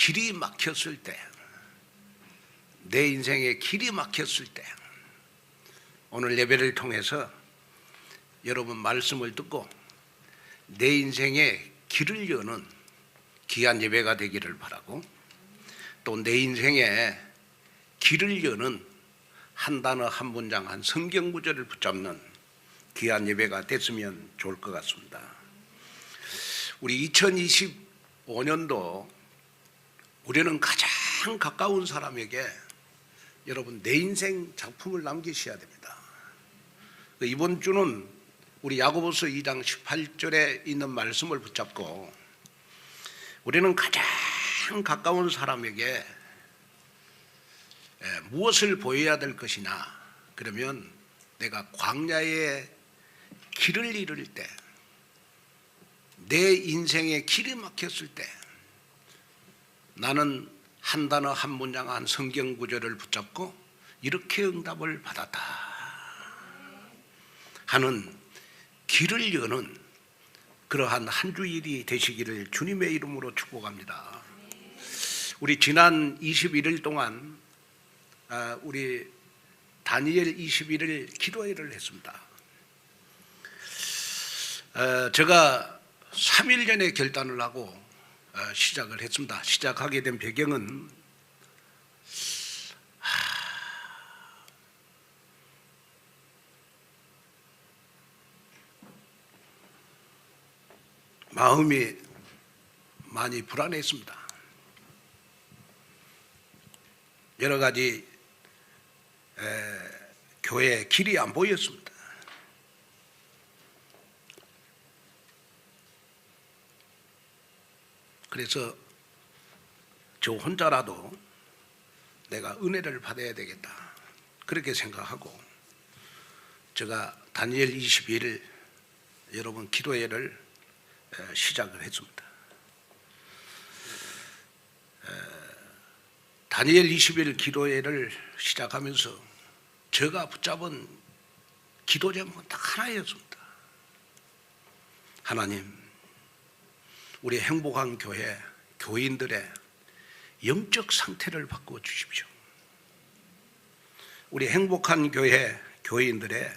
길이 막혔을 때, 내 인생에 길이 막혔을 때, 오늘 예배를 통해서 여러분 말씀을 듣고 내 인생에 길을 여는 귀한 예배가 되기를 바라고, 또 내 인생에 길을 여는 한 단어 한 문장 한 성경 구절을 붙잡는 귀한 예배가 됐으면 좋을 것 같습니다. 우리 2025년도 우리는 가장 가까운 사람에게 여러분 내 인생 작품을 남기셔야 됩니다. 이번 주는 우리 야고보서 2장 18절에 있는 말씀을 붙잡고 우리는 가장 가까운 사람에게 무엇을 보여야 될 것이냐, 그러면 내가 광야의 길을 잃을 때, 내 인생의 길이 막혔을 때 나는 한 단어 한 문장 한 성경 구절을 붙잡고 이렇게 응답을 받았다 하는 길을 여는 그러한 한 주일이 되시기를 주님의 이름으로 축복합니다. 우리 지난 21일 동안 우리 다니엘 21일 기도회를 했습니다. 제가 3일 전에 결단을 하고 시작을 했습니다. 시작하게 된 배경은 마음이 많이 불안했습니다. 여러 가지 교회 길이 안 보였습니다. 그래서 저 혼자라도 내가 은혜를 받아야 되겠다, 그렇게 생각하고 제가 다니엘 21일 여러분 기도회를 시작을 했습니다. 다니엘 21일 기도회를 시작하면서 제가 붙잡은 기도 제목은 딱 하나였습니다. 하나님, 우리 행복한 교회 교인들의 영적 상태를 바꾸어 주십시오. 우리 행복한 교회 교인들의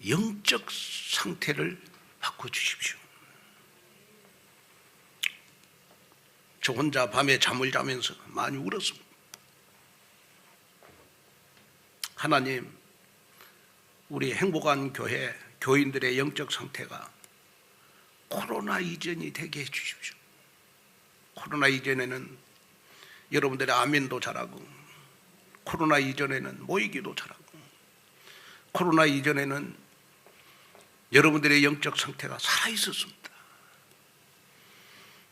영적 상태를 바꿔 주십시오. 저 혼자 밤에 잠을 자면서 많이 울었습니다. 하나님, 우리 행복한 교회 교인들의 영적 상태가 코로나 이전이 되게 해주십시오. 코로나 이전에는 여러분들의 아멘도 잘하고, 코로나 이전에는 모이기도 잘하고, 코로나 이전에는 여러분들의 영적 상태가 살아있었습니다.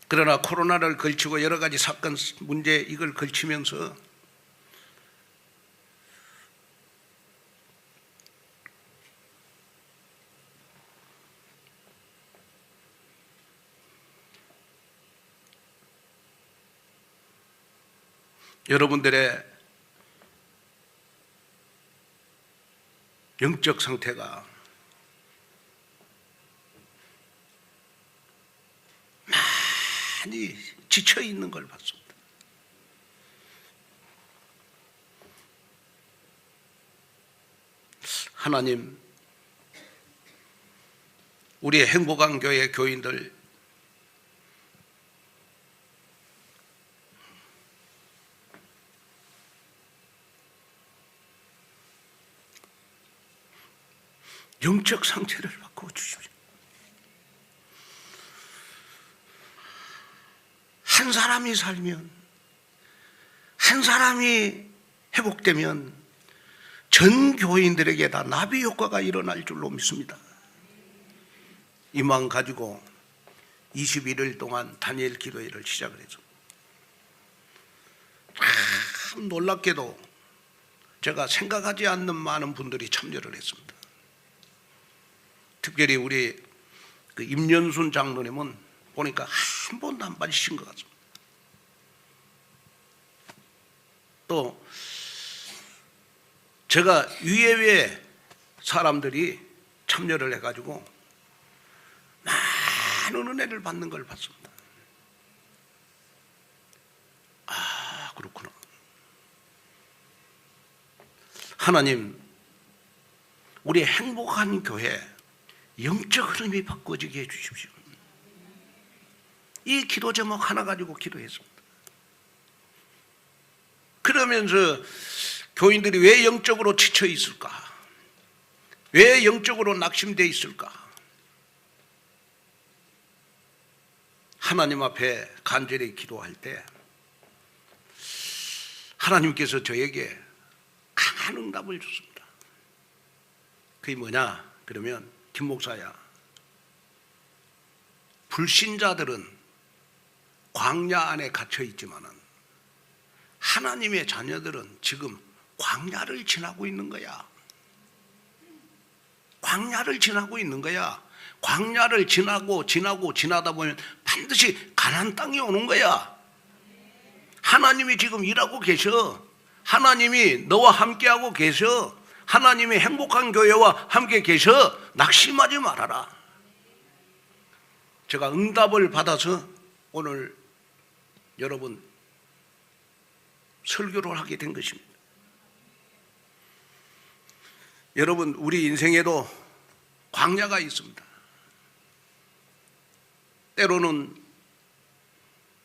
그러나 코로나를 걸치고 여러 가지 사건 문제 이걸 걸치면서 여러분들의 영적 상태가 많이 지쳐 있는 걸 봤습니다. 하나님, 우리의 행복한 교회 교인들 영적 상태를 바꾸어 주십시오. 한 사람이 살면, 한 사람이 회복되면 전 교인들에게 다 나비 효과가 일어날 줄로 믿습니다. 이 마음 가지고 21일 동안 다니엘 기도회를 시작을 했죠. 참 놀랍게도 제가 생각하지 않는 많은 분들이 참여를 했습니다. 특별히 우리 그 임연순 장로님은 보니까 한 번도 안 빠지신 것 같습니다. 또 제가 위에 사람들이 참여를 해가지고 많은 은혜를 받는 걸 봤습니다. 그렇구나. 하나님, 우리 행복한 교회 영적 흐름이 바꿔지게 해주십시오. 이 기도 제목 하나 가지고 기도했습니다. 그러면서 교인들이 왜 영적으로 지쳐 있을까? 왜 영적으로 낙심되어 있을까? 하나님 앞에 간절히 기도할 때 하나님께서 저에게 강한 응답을 줬습니다. 그게 뭐냐? 그러면 김 목사야, 불신자들은 광야 안에 갇혀 있지만은 하나님의 자녀들은 지금 광야를 지나고 있는 거야. 광야를 지나고 있는 거야. 광야를 지나다 보면 반드시 가나안 땅이 오는 거야. 하나님이 지금 일하고 계셔. 하나님이 너와 함께하고 계셔. 하나님이 행복한 교회와 함께 계셔. 낙심하지 말아라. 제가 응답을 받아서 오늘 여러분 설교를 하게 된 것입니다. 여러분, 우리 인생에도 광야가 있습니다. 때로는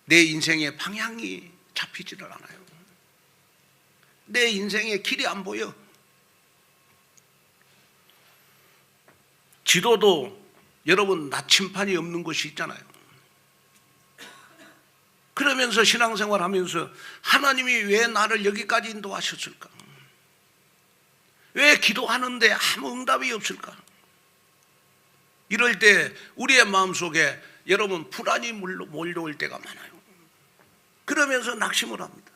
내 인생의 방향이 잡히지를 않아요. 내 인생의 길이 안 보여. 지도도 여러분 나침판이 없는 곳이 있잖아요. 그러면서 신앙생활 하면서 하나님이 왜 나를 여기까지 인도하셨을까? 왜 기도하는데 아무 응답이 없을까? 이럴 때 우리의 마음속에 여러분 불안이 몰려올 때가 많아요. 그러면서 낙심을 합니다.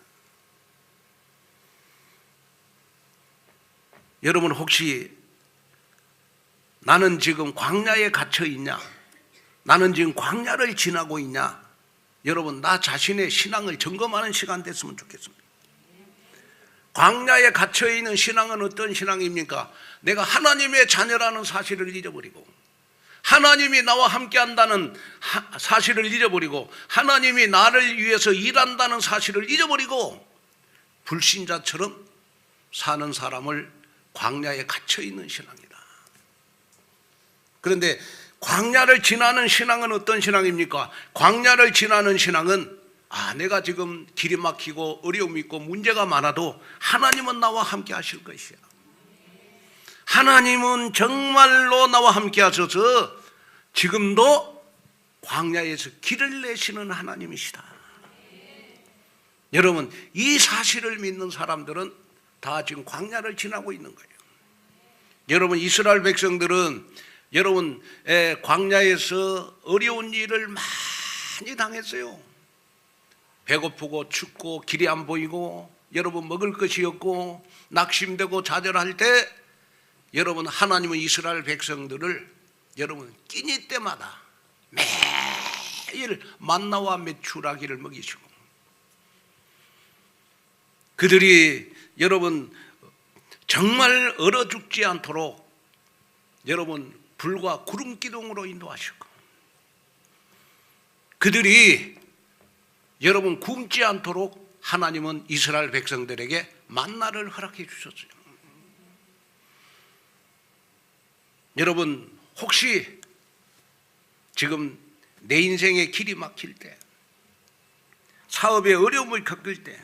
여러분, 혹시 나는 지금 광야에 갇혀 있냐? 나는 지금 광야를 지나고 있냐? 여러분, 나 자신의 신앙을 점검하는 시간 됐으면 좋겠습니다. 광야에 갇혀있는 신앙은 어떤 신앙입니까? 내가 하나님의 자녀라는 사실을 잊어버리고, 하나님이 나와 함께한다는 사실을 잊어버리고, 하나님이 나를 위해서 일한다는 사실을 잊어버리고 불신자처럼 사는 사람을 광야에 갇혀있는 신앙이다. 그런데 광야를 지나는 신앙은 어떤 신앙입니까? 광야를 지나는 신앙은 내가 지금 길이 막히고 어려움이 있고 문제가 많아도 하나님은 나와 함께 하실 것이야. 하나님은 정말로 나와 함께 하셔서 지금도 광야에서 길을 내시는 하나님이시다. 여러분, 이 사실을 믿는 사람들은 다 지금 광야를 지나고 있는 거예요. 여러분, 이스라엘 백성들은 여러분 광야에서 어려운 일을 많이 당했어요. 배고프고 춥고 길이 안 보이고 여러분 먹을 것이 없고 낙심되고 좌절할 때 여러분 하나님은 이스라엘 백성들을 여러분 끼니 때마다 매일 만나와 메추라기를 먹이시고 그들이 여러분 정말 얼어 죽지 않도록 여러분 불과 구름 기둥으로 인도하시고 그들이 여러분 굶지 않도록 하나님은 이스라엘 백성들에게 만나를 허락해 주셨어요. 여러분 혹시 지금 내 인생의 길이 막힐 때, 사업에 어려움을 겪을 때,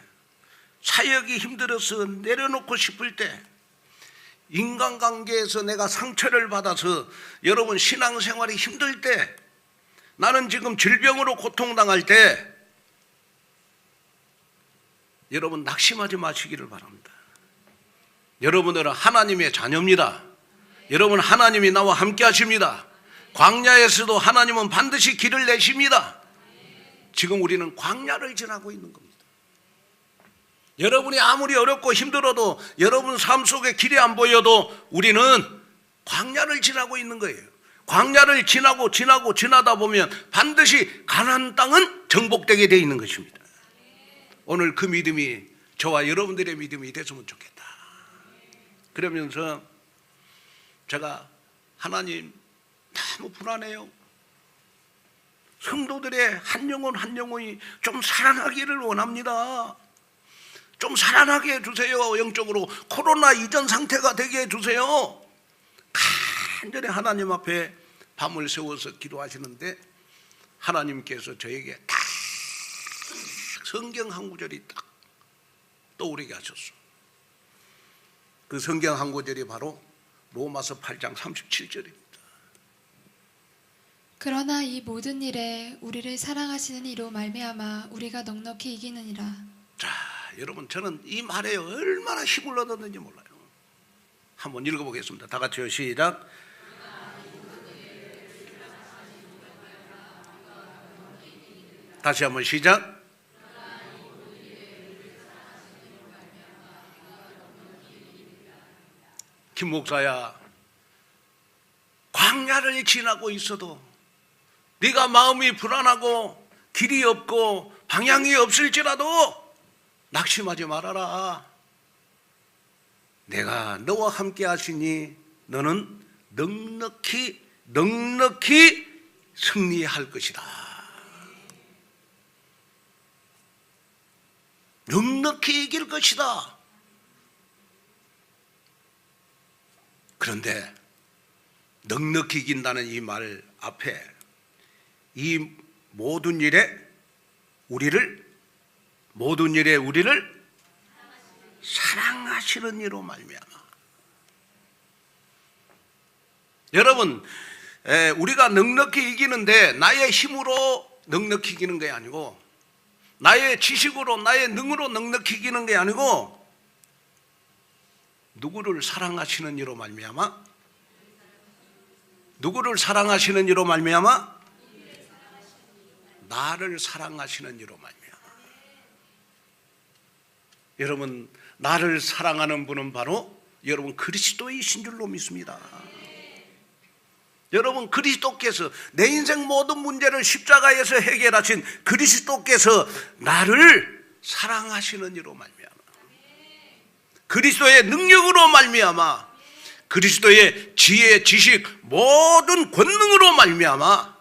사역이 힘들어서 내려놓고 싶을 때, 인간관계에서 내가 상처를 받아서 여러분 신앙생활이 힘들 때, 나는 지금 질병으로 고통당할 때 여러분 낙심하지 마시기를 바랍니다. 여러분들은 하나님의 자녀입니다. 여러분 하나님이 나와 함께 하십니다. 광야에서도 하나님은 반드시 길을 내십니다. 지금 우리는 광야를 지나고 있는 겁니다. 여러분이 아무리 어렵고 힘들어도 여러분 삶 속에 길이 안 보여도 우리는 광야를 지나고 있는 거예요. 광야를 지나다 보면 반드시 가나안 땅은 정복되게 되어 있는 것입니다. 오늘 그 믿음이 저와 여러분들의 믿음이 됐으면 좋겠다. 그러면서 제가 하나님 너무 불안해요. 성도들의 한 영혼 한 영혼이 좀 살아나기를 원합니다. 좀 살아나게 해주세요. 영적으로 코로나 이전 상태가 되게 해주세요. 간절히 하나님 앞에 밤을 새워서 기도하시는데 하나님께서 저에게 딱 성경 한 구절이 딱 떠오르게 하셨어. 그 성경 한 구절이 바로 로마서 8장 37절입니다. 그러나 이 모든 일에 우리를 사랑하시는 이로 말미암아 우리가 넉넉히 이기느니라. 자, 여러분, 저는 이 말에 얼마나 힘을 얻었는지 몰라요. 한번 읽어보겠습니다. 다 같이요. 시작. 다시 한번 시작. 김 목사야, 광야를 지나고 있어도 네가 마음이 불안하고 길이 없고 방향이 없을지라도 낙심하지 말아라. 내가 너와 함께 하시니 너는 넉넉히 승리할 것이다. 넉넉히 이길 것이다. 그런데 넉넉히 이긴다는 이 말 앞에 이 모든 일에 우리를 사랑하시는 이로 말미암아. 여러분, 우리가 넉넉히 이기는데 나의 힘으로 넉넉히 이기는 게 아니고, 나의 지식으로 나의 능으로 넉넉히 이기는 게 아니고, 누구를 사랑하시는 이로 말미암아? 누구를 사랑하시는 이로 말미암아? 나를 사랑하시는 이로 말미암아. 여러분, 나를 사랑하는 분은 바로 여러분 그리스도이신 줄로 믿습니다. 여러분, 그리스도께서 내 인생 모든 문제를 십자가에서 해결하신 그리스도께서 나를 사랑하시는 이로 말미암아. 그리스도의 능력으로 말미암아, 그리스도의 지혜, 지식, 모든 권능으로 말미암아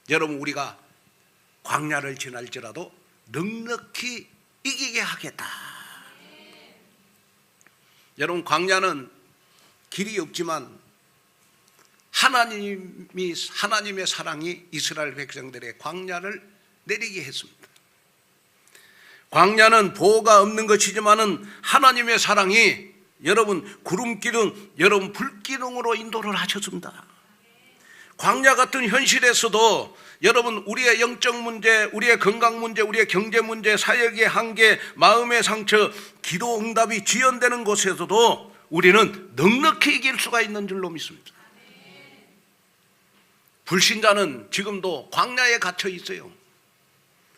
여러분, 우리가 광야를 지날지라도 넉넉히 이기게 하겠다. 여러분, 광야는 길이 없지만 하나님의 사랑이 이스라엘 백성들의 광야를 내리게 했습니다. 광야는 보호가 없는 것이지만은 하나님의 사랑이 여러분 구름기둥, 여러분 불기둥으로 인도를 하셨습니다. 광야 같은 현실에서도 여러분 우리의 영적 문제, 우리의 건강 문제, 우리의 경제 문제, 사역의 한계, 마음의 상처, 기도 응답이 지연되는 곳에서도 우리는 넉넉히 이길 수가 있는 줄로 믿습니다. 불신자는 지금도 광야에 갇혀 있어요.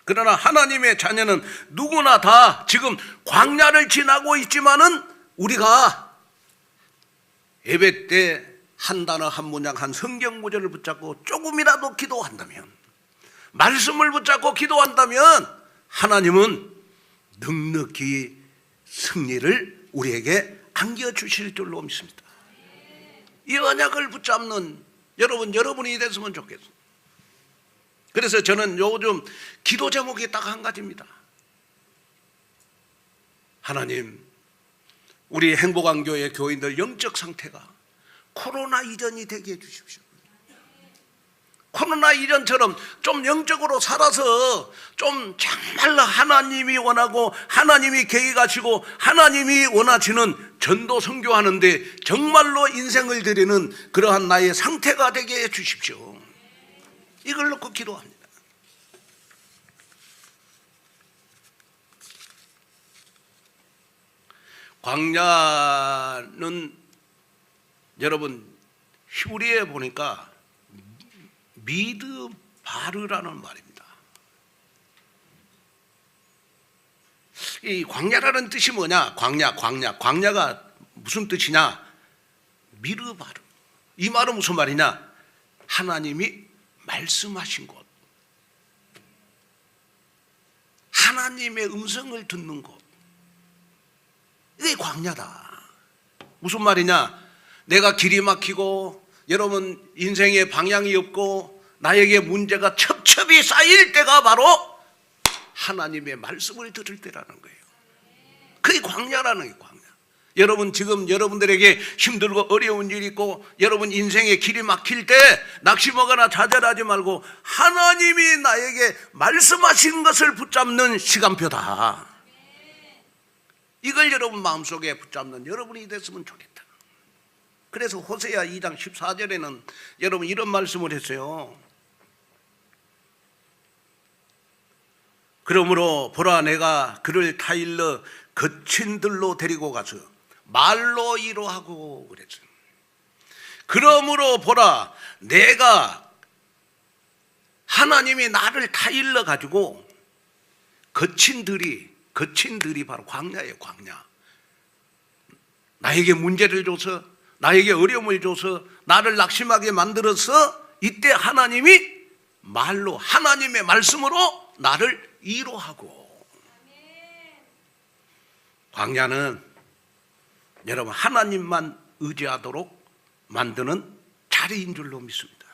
그러나 하나님의 자녀는 누구나 다 지금 광야를 지나고 있지만은 우리가 예배 때 한 단어 한 문장 한 성경 구절을 붙잡고 조금이라도 기도한다면, 말씀을 붙잡고 기도한다면 하나님은 넉넉히 승리를 우리에게 안겨주실 줄로 믿습니다. 이 언약을 붙잡는 여러분이 됐으면 좋겠습니다. 그래서 저는 요즘 기도 제목이 딱 한 가지입니다. 하나님, 우리 행복한교회 교인들 영적 상태가 코로나 이전이 되게 해주십시오. 코로나 이전처럼 좀 영적으로 살아서 좀 정말로 하나님이 원하고 하나님이 계획하시고 하나님이 원하시는 전도 선교하는데 정말로 인생을 드리는 그러한 나의 상태가 되게 해주십시오. 이걸 놓고 기도합니다. 광야는 여러분 히브리에 보니까 미드바르라는 말입니다. 이 광야라는 뜻이 뭐냐? 광야가 무슨 뜻이냐? 미르바르. 이 말은 무슨 말이냐? 하나님이 말씀하신 곳, 하나님의 음성을 듣는 곳, 이게 광야다. 무슨 말이냐? 내가 길이 막히고 여러분 인생에 방향이 없고 나에게 문제가 첩첩이 쌓일 때가 바로 하나님의 말씀을 들을 때라는 거예요. 그게 광야라는 게 광야. 여러분 지금 여러분들에게 힘들고 어려운 일이 있고 여러분 인생의 길이 막힐 때 낙심하거나 좌절하지 말고 하나님이 나에게 말씀하신 것을 붙잡는 시간표다. 이걸 여러분 마음속에 붙잡는 여러분이 됐으면 좋겠다. 그래서 호세아 2장 14절에는 여러분 이런 말씀을 했어요. 그러므로 보라 내가 그를 타일러 거친 들로 데리고 가서 말로 위로하고 그랬어요. 그러므로 보라 내가 하나님이 나를 타일러 가지고 거친 들이 바로 광야예요. 광야. 나에게 문제를 줘서 나에게 어려움을 줘서 나를 낙심하게 만들어서 이때 하나님이 말로 하나님의 말씀으로 나를 위로하고. 광야는 여러분 하나님만 의지하도록 만드는 자리인 줄로 믿습니다.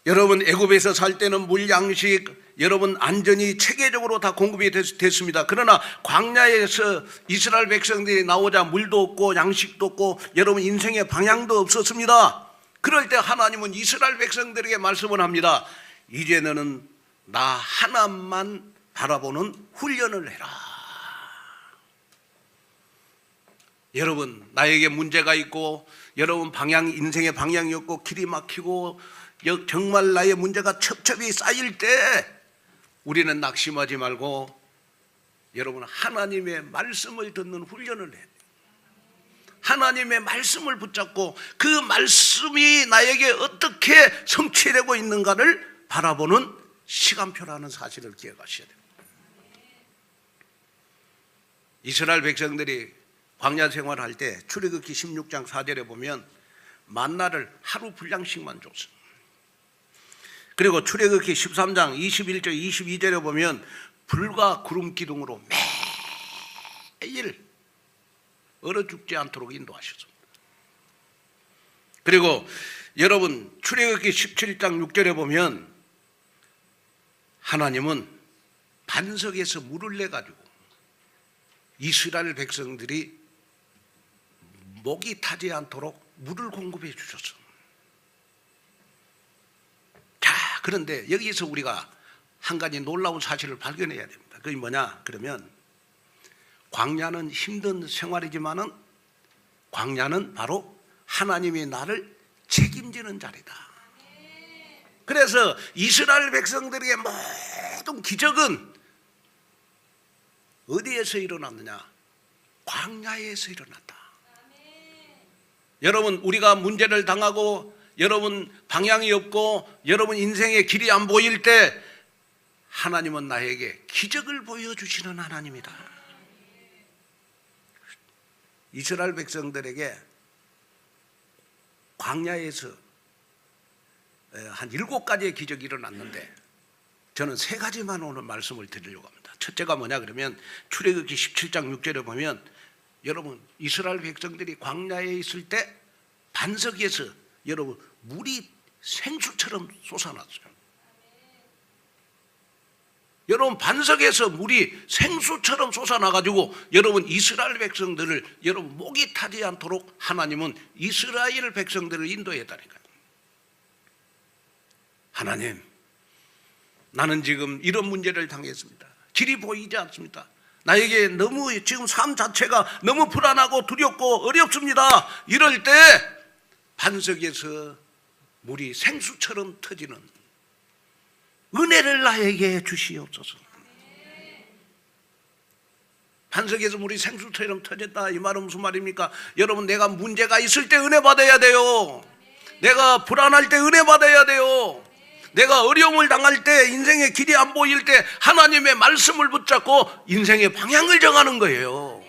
여러분 애굽에서 살 때는 물 양식 여러분 안전히 체계적으로 다 공급이 됐습니다. 그러나 광야에서 이스라엘 백성들이 나오자 물도 없고 양식도 없고 여러분 인생의 방향도 없었습니다. 그럴 때 하나님은 이스라엘 백성들에게 말씀을 합니다. 이제 너는 나 하나만 바라보는 훈련을 해라. 여러분 나에게 문제가 있고 여러분 인생의 방향이 없고 길이 막히고 정말 나의 문제가 첩첩이 쌓일 때 우리는 낙심하지 말고 여러분 하나님의 말씀을 듣는 훈련을 해야 돼요. 하나님의 말씀을 붙잡고 그 말씀이 나에게 어떻게 성취되고 있는가를 바라보는 시간표라는 사실을 기억하셔야 됩니다. 이스라엘 백성들이 광야 생활할 때 출애굽기 16장 4절에 보면 만나를 하루 분량씩만 줬어요. 그리고 출애굽기 13장 21절 22절에 보면 불과 구름 기둥으로 매일 얼어 죽지 않도록 인도하셨습니다. 그리고 여러분 출애굽기 17장 6절에 보면 하나님은 반석에서 물을 내가지고 이스라엘 백성들이 목이 타지 않도록 물을 공급해 주셨어. 자, 그런데 여기서 우리가 한 가지 놀라운 사실을 발견해야 됩니다. 그게 뭐냐? 그러면 광야는 힘든 생활이지만은 광야는 바로 하나님이 나를 책임지는 자리다. 그래서 이스라엘 백성들에게 모든 기적은 어디에서 일어났느냐? 광야에서 일어났다. 여러분 우리가 문제를 당하고 여러분 방향이 없고 여러분 인생의 길이 안 보일 때 하나님은 나에게 기적을 보여주시는 하나님이다. 이스라엘 백성들에게 광야에서 한 7가지의 기적이 일어났는데 저는 3가지만 오늘 말씀을 드리려고 합니다. 첫째가 뭐냐 그러면 출애굽기 17장 6절에 보면 여러분 이스라엘 백성들이 광야에 있을 때 반석에서 여러분 물이 생수처럼 솟아났어요. 여러분 반석에서 물이 생수처럼 솟아나가지고 여러분 이스라엘 백성들을 여러분 목이 타지 않도록 하나님은 이스라엘 백성들을 인도했다니까요. 하나님 나는 지금 이런 문제를 당했습니다. 길이 보이지 않습니다. 나에게 너무 지금 삶 자체가 너무 불안하고 두렵고 어렵습니다. 이럴 때 반석에서 물이 생수처럼 터지는 은혜를 나에게 주시옵소서. 반석에서 물이 생수처럼 터졌다 이 말은 무슨 말입니까? 여러분 내가 문제가 있을 때 은혜 받아야 돼요. 내가 불안할 때 은혜 받아야 돼요. 내가 어려움을 당할 때 인생의 길이 안 보일 때 하나님의 말씀을 붙잡고 인생의 방향을 정하는 거예요.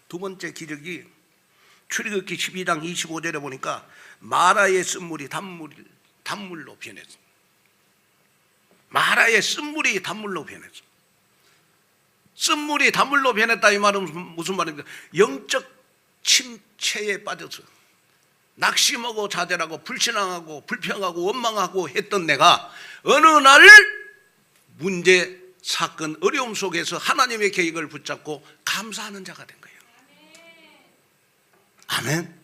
두 번째 기적이 출애굽기 12장 25절에 보니까 마라의 쓴물이 단물로 변했어. 마라의 쓴물이 단물로 변했어. 쓴물이 단물로 변했다 이 말은 무슨 말입니까? 영적 침체에 빠져서 낙심하고 좌절하고 불신앙하고 불평하고 원망하고 했던 내가 어느 날 문제 사건, 어려움 속에서 하나님의 계획을 붙잡고 감사하는 자가 된 거예요. 아멘.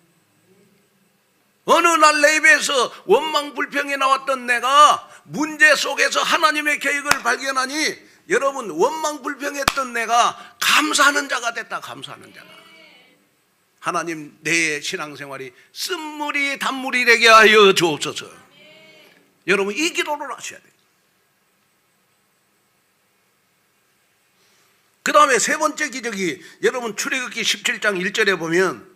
어느 날 내 입에서 원망 불평이 나왔던 내가 문제 속에서 하나님의 계획을 발견하니 여러분, 원망 불평했던 내가 감사하는 자가 됐다. 감사하는 자가. 하나님, 내 신앙생활이 쓴물이 단물이 되게 하여 주옵소서. 여러분, 이 기도를 하셔야 돼요. 그 다음에 세 번째 기적이 여러분 출애굽기 17장 1절에 보면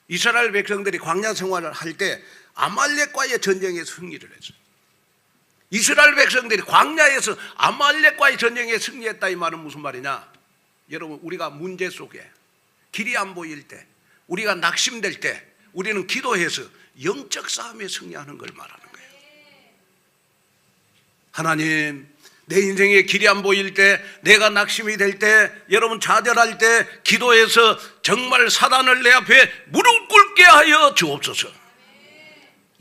이스라엘 백성들이 광야 생활을 할 때 아말렉과의 전쟁에 승리를 했어요. 이스라엘 백성들이 광야에서 아말렉과의 전쟁에 승리했다, 이 말은 무슨 말이냐? 여러분, 우리가 문제 속에 길이 안 보일 때, 우리가 낙심될 때 우리는 기도해서 영적 싸움에 승리하는 걸 말하는 거예요. 하나님, 내 인생에 길이 안 보일 때, 내가 낙심이 될 때, 여러분 좌절할 때 기도해서 정말 사단을 내 앞에 무릎 꿇게 하여 주옵소서.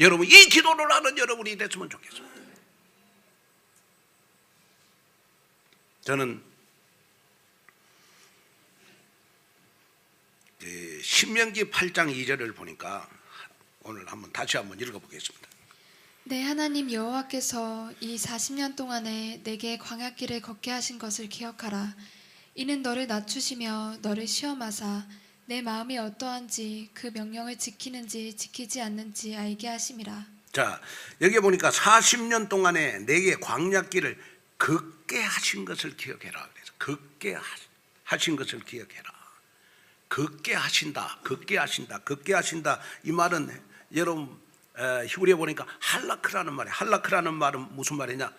여러분, 이 기도를 하는 여러분이 됐으면 좋겠습니다. 저는 신명기 8장 2절을 보니까 오늘 다시 한번 읽어보겠습니다. 내 하나님 여호와께서 이 40년 동안에 내게 광야길을 걷게 하신 것을 기억하라. 이는 너를 낮추시며 너를 시험하사 내 마음이 어떠한지 그 명령을 지키는지 지키지 않는지 알게 하심이라. 자, 여기 보니까 40년 동안에 내게 광야길을 걷게 하신 것을 기억해라. 그래서 걷게 하신 것을 기억해라. 걷게 하신다, 걷게 하신다, 걷게 하신다. 이 말은 여러분 히브리에 보니까 할라크라는 말이에요. 할라크라는 말은 무슨 말이냐?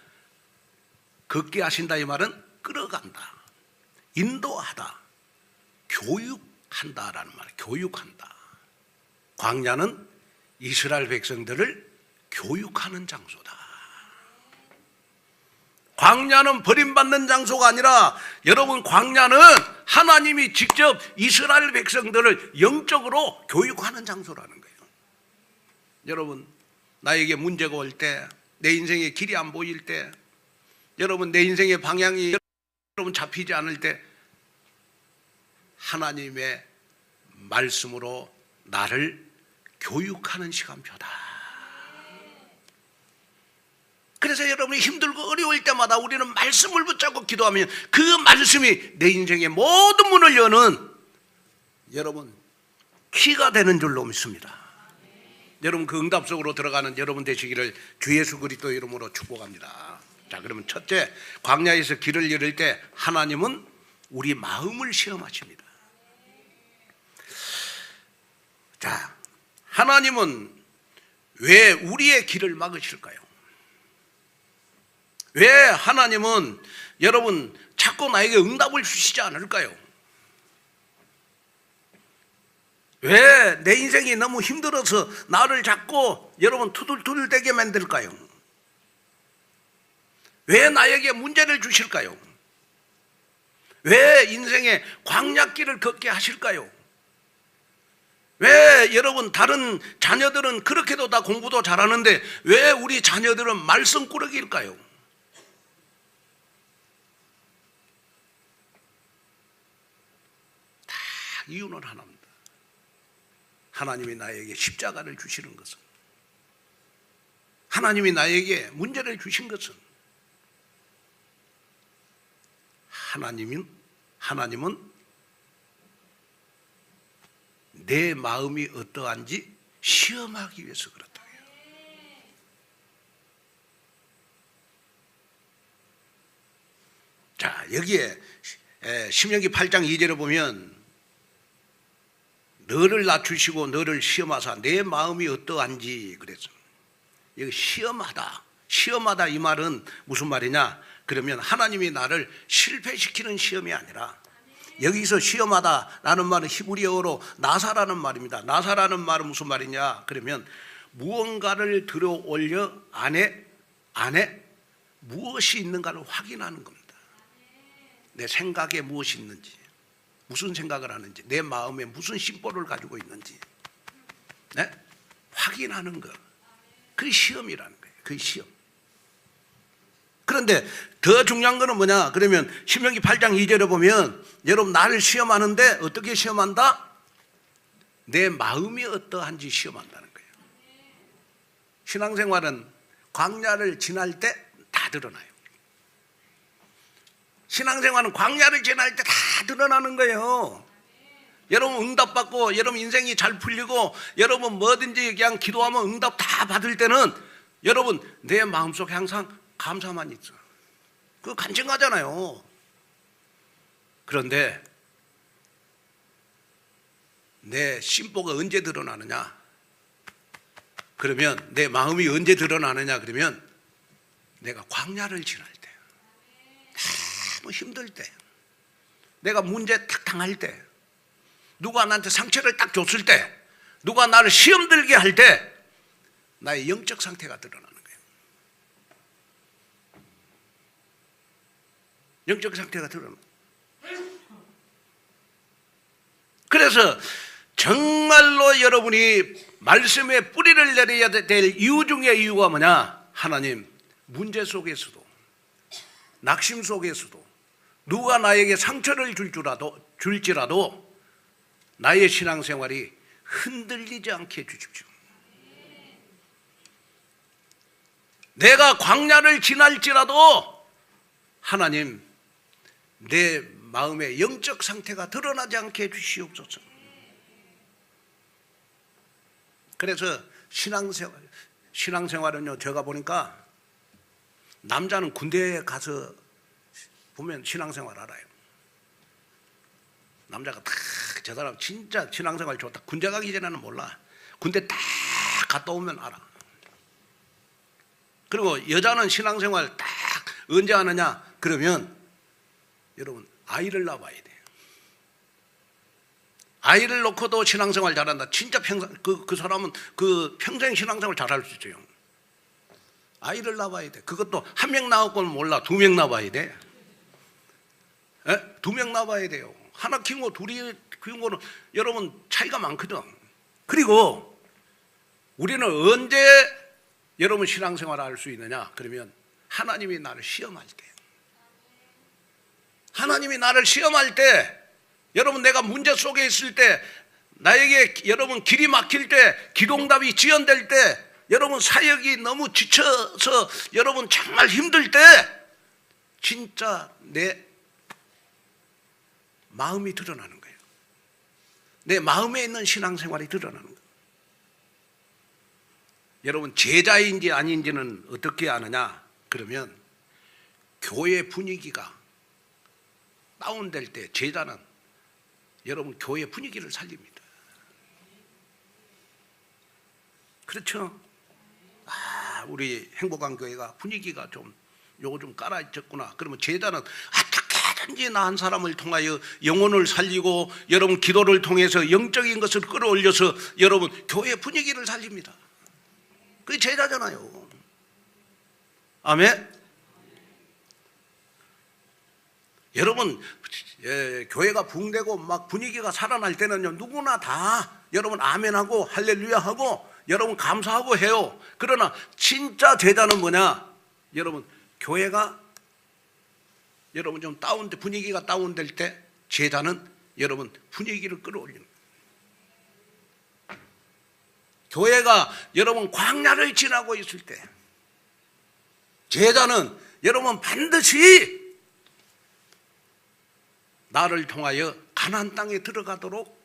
걷게 하신다, 이 말은 끌어간다, 인도하다, 교육한다라는 말이에요. 교육한다. 광야는 이스라엘 백성들을 교육하는 장소다. 광야는 버림받는 장소가 아니라 여러분, 광야는 하나님이 직접 이스라엘 백성들을 영적으로 교육하는 장소라는 거예요. 여러분, 나에게 문제가 올 때, 내 인생에 길이 안 보일 때, 여러분 내 인생의 방향이 여러분 잡히지 않을 때 하나님의 말씀으로 나를 교육하는 시간표다. 그래서 여러분이 힘들고 어려울 때마다 우리는 말씀을 붙잡고 기도하면 그 말씀이 내 인생의 모든 문을 여는 여러분 키가 되는 줄로 믿습니다. 여러분, 그 응답 속으로 들어가는 여러분 되시기를 주 예수 그리스도 이름으로 축복합니다. 자, 그러면 첫째, 광야에서 길을 잃을 때 하나님은 우리 마음을 시험하십니다. 자, 하나님은 왜 우리의 길을 막으실까요? 왜 하나님은 여러분 자꾸 나에게 응답을 주시지 않을까요? 왜 내 인생이 너무 힘들어서 나를 자꾸 여러분 투덜투덜대게 만들까요? 왜 나에게 문제를 주실까요? 왜 인생의 광야길을 걷게 하실까요? 왜 여러분 다른 자녀들은 그렇게도 다 공부도 잘하는데 왜 우리 자녀들은 말썽꾸러기일까요? 다 이유는 하나입니다. 하나님이 나에게 십자가를 주시는 것은, 하나님이 나에게 문제를 주신 것은 하나님은 내 마음이 어떠한지 시험하기 위해서 그렇다. 자, 여기에 신명기 8장 2절에 보면 너를 낮추시고 너를 시험하사 내 마음이 어떠한지 그랬어. 여기 시험하다 이 말은 무슨 말이냐? 그러면 하나님이 나를 실패시키는 시험이 아니라, 여기서 시험하다라는 말은 히브리어로 나사라는 말입니다. 나사라는 말은 무슨 말이냐? 그러면 무언가를 들어 올려 안에 무엇이 있는가를 확인하는 겁니다. 내 생각에 무엇이 있는지, 무슨 생각을 하는지, 내 마음에 무슨 심보를 가지고 있는지, 네? 확인하는 것. 그게 시험이라는 거예요. 그게 시험. 그런데 그런데 더 중요한 거는 뭐냐? 그러면 신명기 8장 2절에 보면 여러분 나를 시험하는데 어떻게 시험한다? 내 마음이 어떠한지 시험한다는 거예요. 신앙생활은 광야를 지날 때 다 드러나요. 신앙생활은 광야를 지날 때 다 드러나는 거예요. 여러분 응답받고 여러분 인생이 잘 풀리고 여러분 뭐든지 그냥 기도하면 응답 다 받을 때는 여러분 내 마음속에 항상 감사만 있어. 그거 간증하잖아요. 그런데 내 심보가 언제 드러나느냐? 그러면 내 마음이 언제 드러나느냐? 그러면 내가 광야를 지날 때, 너무 힘들 때, 내가 문제 탁 당할 때, 누가 나한테 상처를 딱 줬을 때, 누가 나를 시험 들게 할 때 나의 영적 상태가 드러나는 거예요. 영적 상태가 드러나는 거예요. 그래서 정말로 여러분이 말씀에 뿌리를 내려야 될 이유 중에 이유가 뭐냐? 하나님, 문제 속에서도 낙심 속에서도 누가 나에게 상처를 줄지라도 나의 신앙생활이 흔들리지 않게 해주십시오. 내가 광야를 지날지라도 하나님, 내 마음의 영적 상태가 드러나지 않게 해주시옵소서. 그래서 신앙생활은요, 제가 보니까 남자는 군대에 가서 보면 신앙생활 알아요. 남자가 딱 저 사람 진짜 신앙생활 좋다. 군대 가기 전에는 몰라. 군대 딱 갔다 오면 알아. 그리고 여자는 신앙생활 딱 언제 하느냐? 그러면 여러분 아이를 낳아야 돼요. 아이를 놓고도 신앙생활 잘한다. 진짜 평생 그 사람은 그 평생 신앙생활 잘할 수 있어요. 아이를 낳아야 돼. 그것도 한 명 낳았고는 몰라. 2명 낳아야 돼. 2명 낳아야 돼요. 하나 키우고 둘이 키우고는 여러분 차이가 많거든. 그리고 우리는 언제 여러분 신앙생활을 할 수 있느냐? 그러면 하나님이 나를 시험할 때. 하나님이 나를 시험할 때, 여러분 내가 문제 속에 있을 때, 나에게 여러분 길이 막힐 때, 기도응답이 지연될 때, 여러분 사역이 너무 지쳐서 여러분 정말 힘들 때 진짜 내 마음이 드러나는 거예요. 내 마음에 있는 신앙생활이 드러나는 거예요. 여러분 제자인지 아닌지는 어떻게 아느냐? 그러면 교회 분위기가 다운될 때 제자는 여러분 교회 분위기를 살립니다. 그렇죠? 우리 행복한 교회가 분위기가 요거 좀 깔아졌구나. 그러면 제자는 어떻게든지 나 한 사람을 통하여 영혼을 살리고 여러분 기도를 통해서 영적인 것을 끌어올려서 여러분 교회 분위기를 살립니다. 그게 제자잖아요. 아멘. 여러분 교회가 붕대고 막 분위기가 살아날 때는요, 누구나 다 여러분 아멘하고 할렐루야하고 여러분 감사하고 해요. 그러나 진짜 제자는 뭐냐? 여러분 교회가 여러분 좀 분위기가 다운될 때 제자는 여러분 분위기를 끌어올립니다. 교회가 여러분 광야를 지나고 있을 때 제자는 여러분 반드시 나를 통하여 가나안 땅에 들어가도록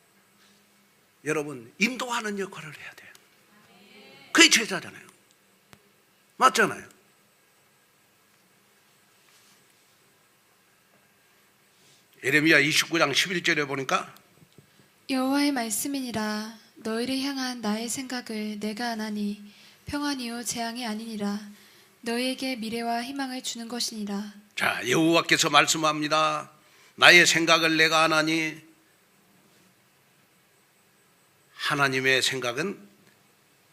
여러분 인도하는 역할을 해야 돼요. 그게 제자잖아요. 맞잖아요. 예레미야 29장 11절에 보니까 여호와의 말씀이니라. 너희를 향한 나의 생각을 내가 아나니 평안이요 재앙이 아니니라. 너희에게 미래와 희망을 주는 것이니라. 자, 여호와께서 말씀합니다. 나의 생각을 내가 아나니, 하나님의 생각은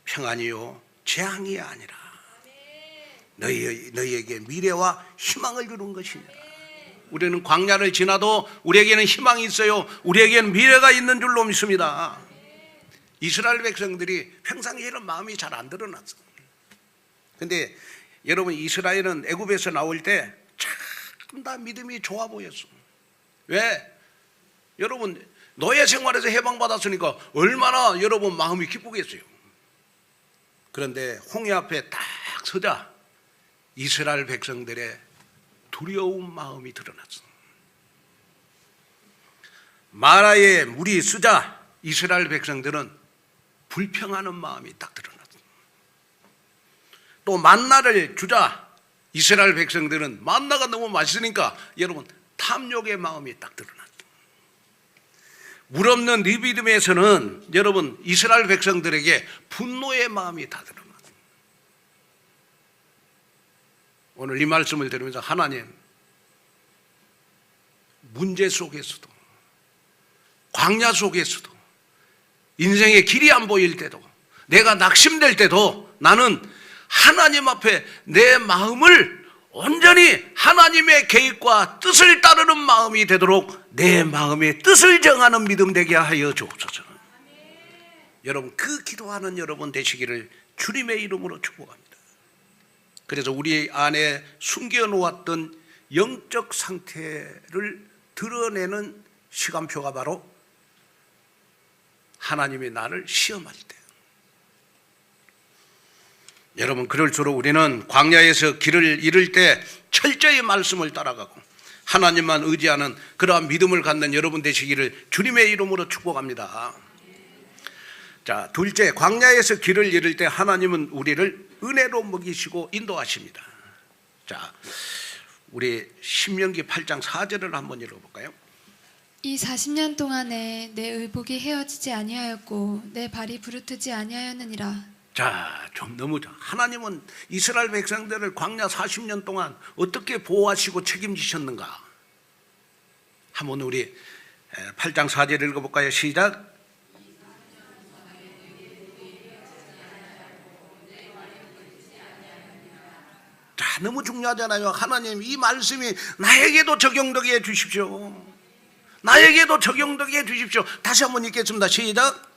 평안이요 재앙이 아니라 너희에게 미래와 희망을 주는 것이니라. 우리는 광야를 지나도 우리에게는 희망이 있어요. 우리에게는 미래가 있는 줄로 믿습니다. 이스라엘 백성들이 평상시에는 마음이 잘 안 드러났어. 근데 여러분 이스라엘은 애굽에서 나올 때 참 다 믿음이 좋아 보였어. 왜? 여러분 노예 생활에서 해방받았으니까 얼마나 여러분 마음이 기쁘겠어요. 그런데 홍해 앞에 딱 서자 이스라엘 백성들의 두려운 마음이 드러났어. 마라에 물이 쓰자 이스라엘 백성들은 불평하는 마음이 딱 드러났어. 또 만나를 주자 이스라엘 백성들은 만나가 너무 맛있으니까 여러분 탐욕의 마음이 딱 드러났어. 물 없는 리비딤에서는 여러분 이스라엘 백성들에게 분노의 마음이 다 드러났어. 오늘 이 말씀을 들으면서 하나님 문제 속에서도 광야 속에서도 인생의 길이 안 보일 때도 내가 낙심될 때도 나는 하나님 앞에 내 마음을 온전히 하나님의 계획과 뜻을 따르는 마음이 되도록 내 마음의 뜻을 정하는 믿음 되게 하여 주옵소서. 여러분 그 기도하는 여러분 되시기를 주님의 이름으로 축복합니다. 그래서 우리 안에 숨겨놓았던 영적 상태를 드러내는 시간표가 바로 하나님이 나를 시험할 때. 여러분 그럴수록 우리는 광야에서 길을 잃을 때 철저히 말씀을 따라가고 하나님만 의지하는 그러한 믿음을 갖는 여러분 되시기를 주님의 이름으로 축복합니다. 자, 둘째, 광야에서 길을 잃을 때 하나님은 우리를 은혜로 먹이시고 인도하십니다. 자, 우리 신명기 8장 4절을 한번 읽어볼까요? 이 40년 동안에 내 의복이 헤어지지 아니하였고 내 발이 부르트지 아니하였느니라. 자, 좀 너무 하나님은 이스라엘 백성들을 광야 40년 동안 어떻게 보호하시고 책임지셨는가? 한번 우리 8장 4절 읽어볼까요? 시작. 자, 너무 중요하잖아요. 하나님 이 말씀이 나에게도 적용되게 해주십시오. 나에게도 적용되게 해주십시오. 다시 한번 읽겠습니다. 시작.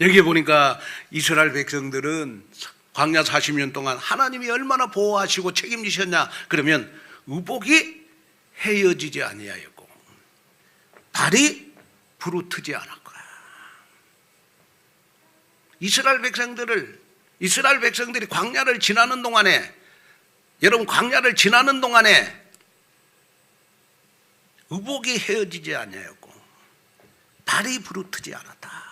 여기 보니까 이스라엘 백성들은 광야 40년 동안 하나님이 얼마나 보호하시고 책임지셨냐? 그러면 의복이 헤어지지 아니하였고 발이 부르트지 않았고 이스라엘 백성들이 광야를 지나는 동안에 여러분 광야를 지나는 동안에 의복이 헤어지지 아니하였고 발이 부르트지 않았다.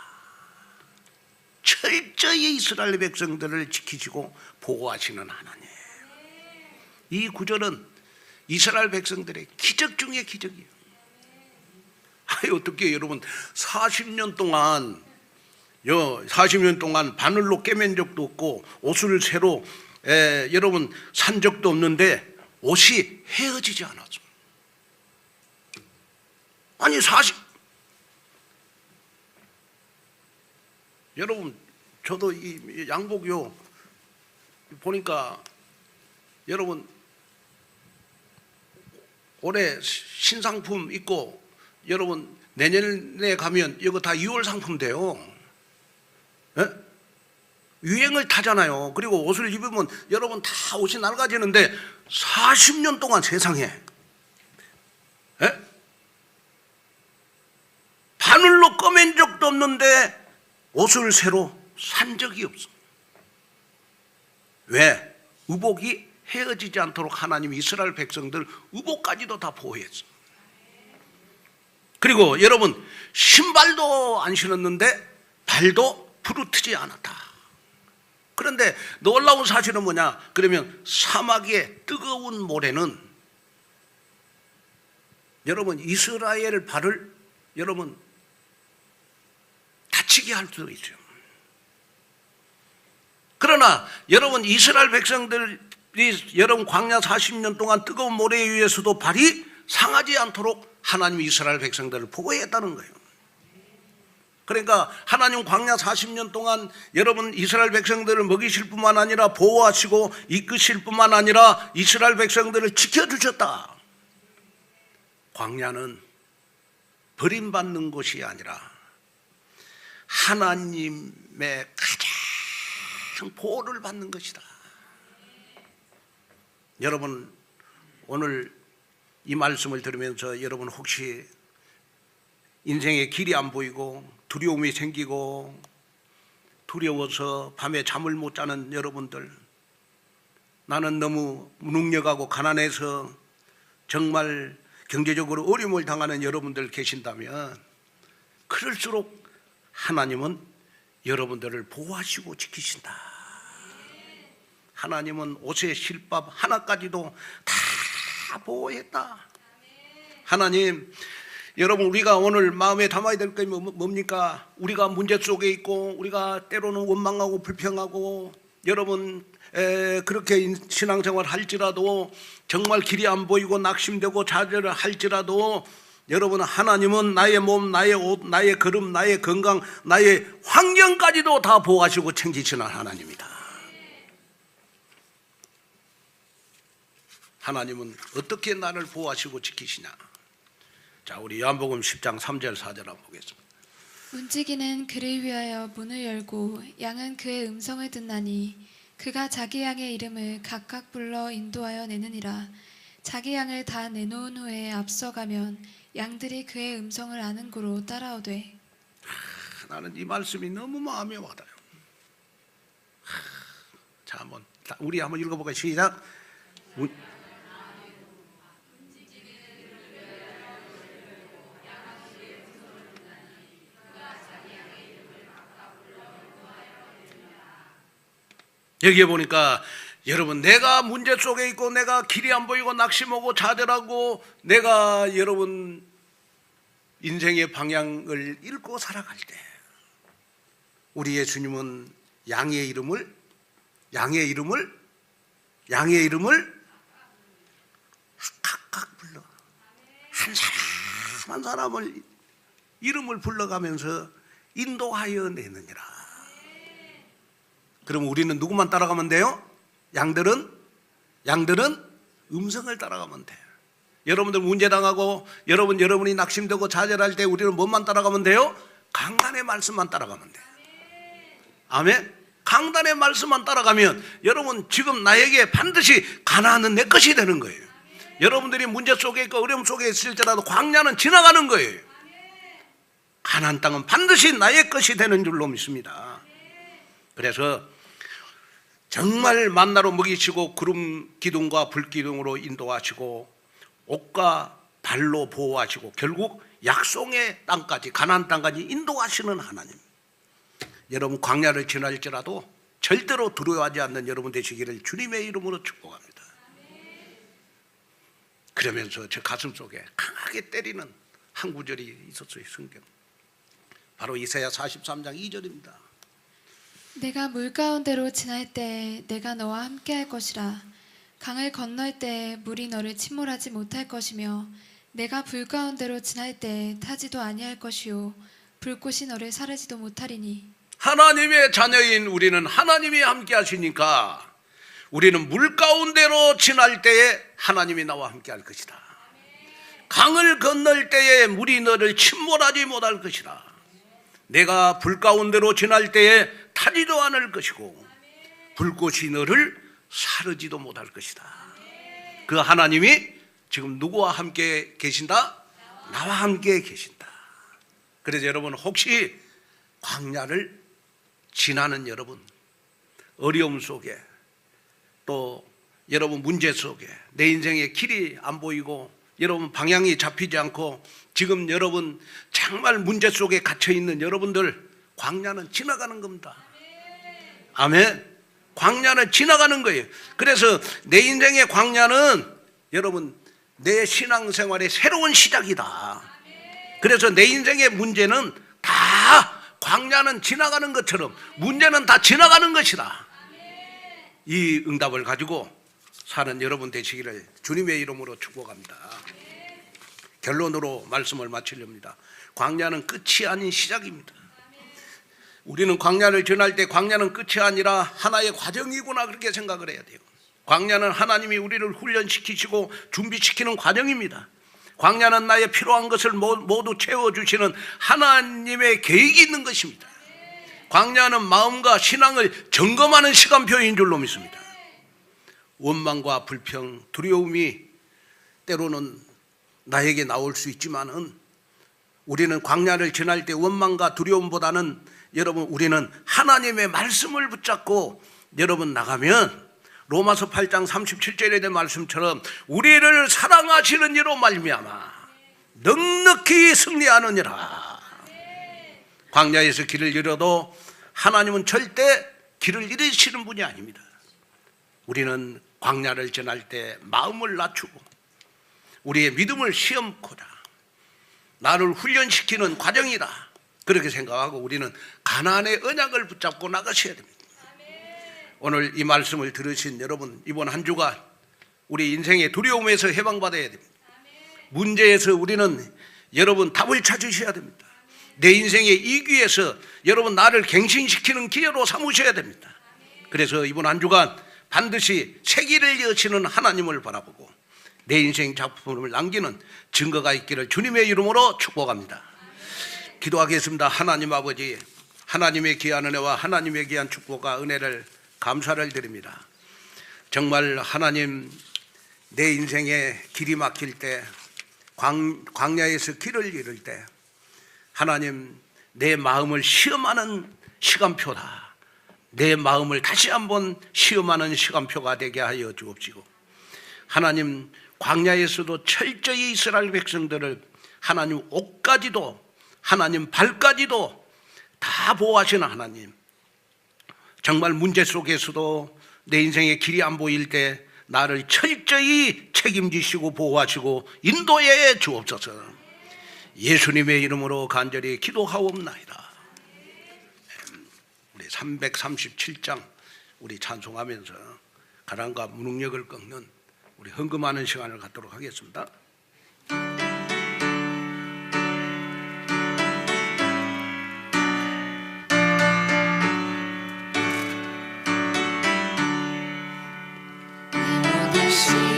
철저히 이스라엘 백성들을 지키시고 보호하시는 하나님. 이 구절은 이스라엘 백성들의 기적 중의 기적이에요. 어떻게 여러분 40년 동안 바늘로 꿰맨 적도 없고 옷을 새로 여러분 산 적도 없는데 옷이 헤어지지 않았어. 아니 여러분 저도 이 양복요 보니까 여러분 올해 신상품 있고 여러분 내년에 가면 이거 다 2월 상품 돼요. 예? 유행을 타잖아요. 그리고 옷을 입으면 여러분 다 옷이 낡아지는데 40년 동안 세상에 예? 바늘로 꺼맨 적도 없는데 옷을 새로 산 적이 없어. 왜? 의복이 헤어지지 않도록 하나님이 이스라엘 백성들 의복까지도 다 보호했어. 그리고 여러분 신발도 안 신었는데 발도 부르트지 않았다. 그런데 놀라운 사실은 뭐냐? 그러면 사막의 뜨거운 모래는 여러분 이스라엘 발을 여러분 다치게 할 수도 있어요. 그러나 여러분 이스라엘 백성들이 여러분 광야 40년 동안 뜨거운 모래 위에서도 발이 상하지 않도록 하나님이 이스라엘 백성들을 보호했다는 거예요. 그러니까 하나님 광야 40년 동안 여러분 이스라엘 백성들을 먹이실 뿐만 아니라 보호하시고 이끄실 뿐만 아니라 이스라엘 백성들을 지켜주셨다. 광야는 버림받는 곳이 아니라 하나님의 가장 보호를 받는 것이다. 여러분, 오늘 이 말씀을 들으면서 여러분 혹시 인생의 길이 안 보이고 두려움이 생기고 두려워서 밤에 잠을 못 자는 여러분들, 나는 너무 무능력하고 가난해서 정말 경제적으로 어려움을 당하는 여러분들 계신다면, 그럴수록 하나님은 여러분들을 보호하시고 지키신다. 하나님은 옷의 실밥 하나까지도 다 보호했다. 하나님, 여러분, 우리가 오늘 마음에 담아야 될 게 뭡니까? 우리가 문제 속에 있고, 우리가 때로는 원망하고 불평하고, 여러분 그렇게 신앙생활 할지라도, 정말 길이 안 보이고 낙심되고 좌절을 할지라도, 여러분, 하나님은 나의 몸, 나의 옷, 나의 걸음, 나의 건강, 나의 환경까지도 다 보호하시고 챙기시는 하나님이다. 하나님은 어떻게 나를 보호하시고 지키시냐? 자, 우리 요한복음 10장 3절 4절 한번 보겠습니다. 문지기는 그를 위하여 문을 열고 양은 그의 음성을 듣나니 그가 자기 양의 이름을 각각 불러 인도하여 내느니라. 자기 양을 다 내놓은 후에 앞서가면 양들이 그의 음성을 아는 고로 따라오되. 나는 이 말씀이 너무 마음에 와닿아요. 자, 한번 우리 한번 읽어볼까요? 시작. 여기에 보니까 여러분, 내가 문제 속에 있고 내가 길이 안 보이고 낙심하고 좌절하고 내가 여러분 인생의 방향을 잃고 살아갈 때, 우리 예수님은 양의 이름을 각각 불러, 한 사람 한 사람을 이름을 불러가면서 인도하여 내느니라. 그럼 우리는 누구만 따라가면 돼요? 양들은 음성을 따라가면 돼요. 여러분들 문제 당하고 여러분이 낙심되고 좌절할 때 우리는 뭐만 따라가면 돼요? 강단의 말씀만 따라가면 돼요. 아멘. 강단의 말씀만 따라가면 여러분, 지금 나에게 반드시 가나안은 내 것이 되는 거예요. 여러분들이 문제 속에 있고 어려움 속에 있을지라도 광야는 지나가는 거예요. 가나안 땅은 반드시 나의 것이 되는 줄로 믿습니다. 그래서 정말 만나로 먹이시고 구름 기둥과 불 기둥으로 인도하시고 옷과 발로 보호하시고 결국 약속의 땅까지, 가나안 땅까지 인도하시는 하나님. 여러분, 광야를 지날지라도 절대로 두려워하지 않는 여러분 되시기를 주님의 이름으로 축복합니다. 그러면서 제 가슴 속에 강하게 때리는 한 구절이 있었어요. 성경, 바로 이사야 43장 2절입니다. 내가 물 가운데로 지날 때 내가 너와 함께 할 것이라. 강을 건널 때 물이 너를 침몰하지 못할 것이며 내가 불 가운데로 지날 때 타지도 아니할 것이요 불꽃이 너를 사르지도 못하리니. 하나님의 자녀인 우리는 하나님이 함께 하시니까 우리는 물 가운데로 지날 때에 하나님이 나와 함께 할 것이다. 강을 건널 때에 물이 너를 침몰하지 못할 것이다. 내가 불 가운데로 지날 때에 타지도 않을 것이고 불꽃이 너를 사르지도 못할 것이다. 그 하나님이 지금 누구와 함께 계신다? 나와 함께 계신다. 그래서 여러분, 혹시 광야를 지나는 여러분, 어려움 속에 또 여러분 문제 속에 내 인생의 길이 안 보이고 여러분 방향이 잡히지 않고 지금 여러분 정말 문제 속에 갇혀 있는 여러분들, 광야는 지나가는 겁니다. 아멘. 광야는 지나가는 거예요. 그래서 내 인생의 광야는 여러분 내 신앙생활의 새로운 시작이다. 그래서 내 인생의 문제는 다 광야는 지나가는 것처럼 문제는 다 지나가는 것이다. 이 응답을 가지고 사는 여러분 되시기를 주님의 이름으로 축복합니다. 결론으로 말씀을 마치렵니다. 광야는 끝이 아닌 시작입니다. 우리는 광야를 지날 때 광야는 끝이 아니라 하나의 과정이구나, 그렇게 생각을 해야 돼요. 광야는 하나님이 우리를 훈련시키시고 준비시키는 과정입니다. 광야는 나의 필요한 것을 모두 채워주시는 하나님의 계획이 있는 것입니다. 광야는 마음과 신앙을 점검하는 시간표인 줄로 믿습니다. 원망과 불평, 두려움이 때로는 나에게 나올 수 있지만은 우리는 광야를 지날 때 원망과 두려움보다는 여러분 우리는 하나님의 말씀을 붙잡고 여러분 나가면 로마서 8장 37절에 된 말씀처럼 우리를 사랑하시는 이로 말미암아 넉넉히 승리하느니라. 광야에서 길을 잃어도 하나님은 절대 길을 잃으시는 분이 아닙니다. 우리는 광야를 지날 때 마음을 낮추고 우리의 믿음을 시험코다 나를 훈련시키는 과정이다 그렇게 생각하고 우리는 가나안의 언약을 붙잡고 나가셔야 됩니다. 오늘 이 말씀을 들으신 여러분, 이번 한 주간 우리 인생의 두려움에서 해방받아야 됩니다. 문제에서 우리는 여러분 답을 찾으셔야 됩니다. 내 인생의 이기에서 여러분 나를 갱신시키는 기회로 삼으셔야 됩니다. 그래서 이번 한 주간 반드시 세기를 여시는 하나님을 바라보고 내 인생 작품을 남기는 증거가 있기를 주님의 이름으로 축복합니다. 기도하겠습니다. 하나님 아버지, 하나님의 귀한 은혜와 하나님의 귀한 축복과 은혜를 감사를 드립니다. 정말 하나님, 내 인생에 길이 막힐 때, 광야에서 길을 잃을 때 하나님, 내 마음을 시험하는 시간표다. 내 마음을 다시 한번 시험하는 시간표가 되게 하여 주옵시고, 하나님, 광야에서도 철저히 이스라엘 백성들을 하나님 옷까지도 하나님 발까지도 다 보호하시는 하나님, 정말 문제 속에서도 내 인생의 길이 안 보일 때 나를 철저히 책임지시고 보호하시고 인도해 주옵소서. 예수님의 이름으로 간절히 기도하옵나이다. 우리 337장 우리 찬송하면서 가난과 무능력을 꺾는 우리 헌금하는 시간을 갖도록 하겠습니다. 시